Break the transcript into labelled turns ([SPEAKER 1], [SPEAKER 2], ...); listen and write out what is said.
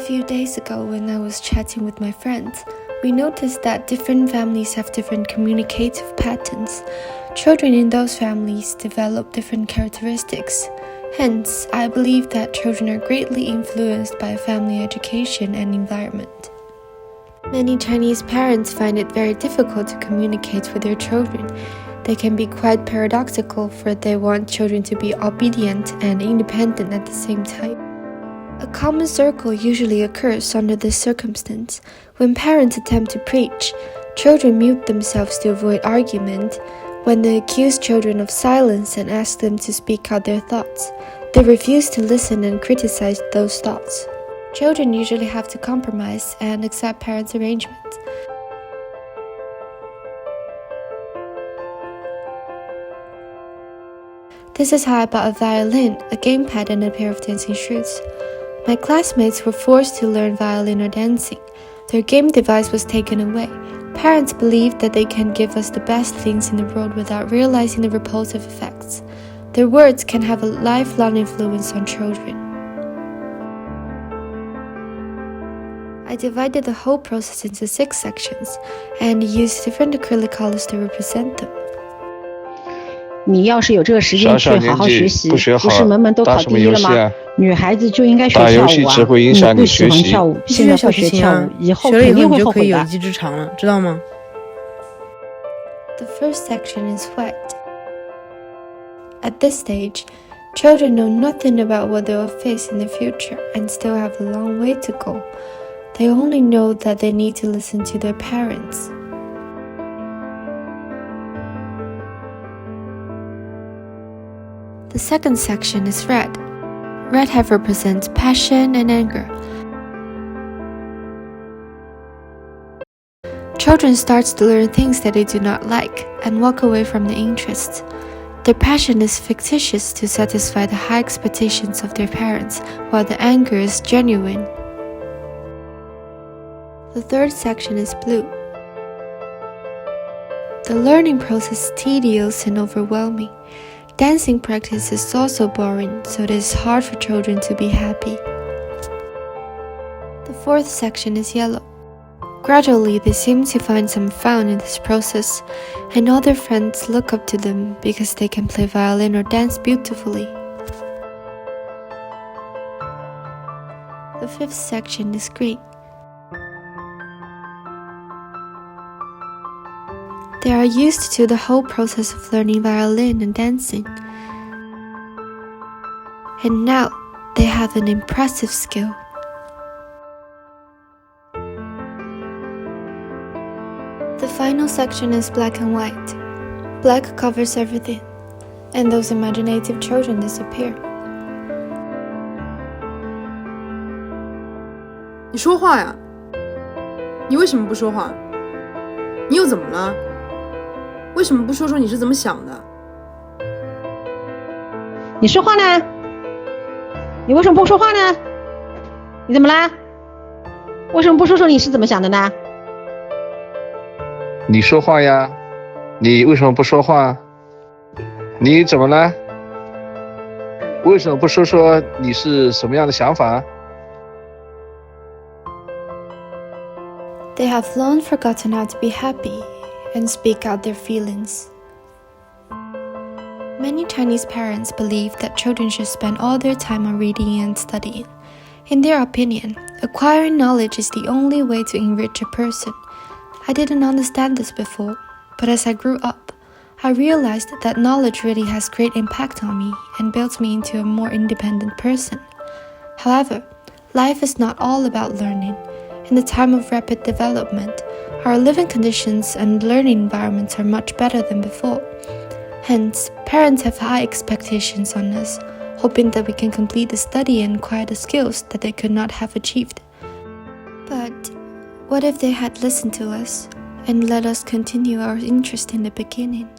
[SPEAKER 1] few days ago, when I was chatting with my friends, we noticed that different families have different communicative patterns. Children in those families develop different characteristics. Hence, I believe that children are greatly influenced by family education and environment. Many Chinese parents find it very difficult to communicate with their children. They can be quite paradoxical, for they want children to be obedient and independent at the same time. A common circle usually occurs under this circumstance. When parents attempt to preach, children mute themselves to avoid argument. When they accuse children of silence and ask them to speak out their thoughts, they refuse to listen and criticize those thoughts. Children usually have to compromise and accept parents' arrangements. This is how I bought a violin, a gamepad, and a pair of dancing shoes. My classmates were forced to learn violin or dancing. Their game device was taken away. Parents believe that they can give us the best things in the world without realizing the repulsive effects. Their words can have a lifelong influence on children. I divided the whole process into 6 sections and used different acrylic colors to represent them.
[SPEAKER 2] 你要是有这个时间去好好学习，不是门门都考第一了吗？女孩子就应该学跳舞啊！你不喜欢跳舞，现在不学跳舞，以后肯定会后悔的。学了以后你就可以有一技之长了，知道吗？
[SPEAKER 1] The first section is wet. At this stage, children know nothing about what they will face in the future and still have a long way to go. They only know that they need to listen to their parents. The second section is red. Red represents passion and anger. Children start to learn things that they do not like and walk away from the interests. Their passion is fictitious to satisfy the high expectations of their parents, while the anger is genuine. The third section is blue. The learning process is tedious and overwhelming. Dancing practice is also boring, so it is hard for children to be happy. The fourth section is yellow. Gradually, they seem to find some fun in this process, and all their friends look up to them because they can play violin or dance beautifully. The fifth section is green. They are used to the whole process of learning violin and dancing. And now, they have an impressive skill. The final section is black and white. Black covers everything, and those imaginative children disappear.
[SPEAKER 3] 你说话呀！你为什么不说话？你又怎么了？为什么不说说你是怎么想的？
[SPEAKER 2] 你说话呢？你为什么不说话呢？你怎么啦？为什么不说说你是怎么想的呢？
[SPEAKER 4] 你说话呀！你为什么不说话？你怎么了？为什么不说说你是什么样的想法？
[SPEAKER 1] They have long forgotten how to be happy and speak out their feelings. Many Chinese parents believe that children should spend all their time on reading and studying. In their opinion, acquiring knowledge is the only way to enrich a person. I didn't understand this before, but as I grew up, I realized that knowledge really has great impact on me and built me into a more independent person. However, life is not all about learning. In the time of rapid development, our living conditions and learning environments are much better than before. Hence, parents have high expectations on us, hoping that we can complete the study and acquire the skills that they could not have achieved. But what if they had listened to us and let us continue our interest in the beginning?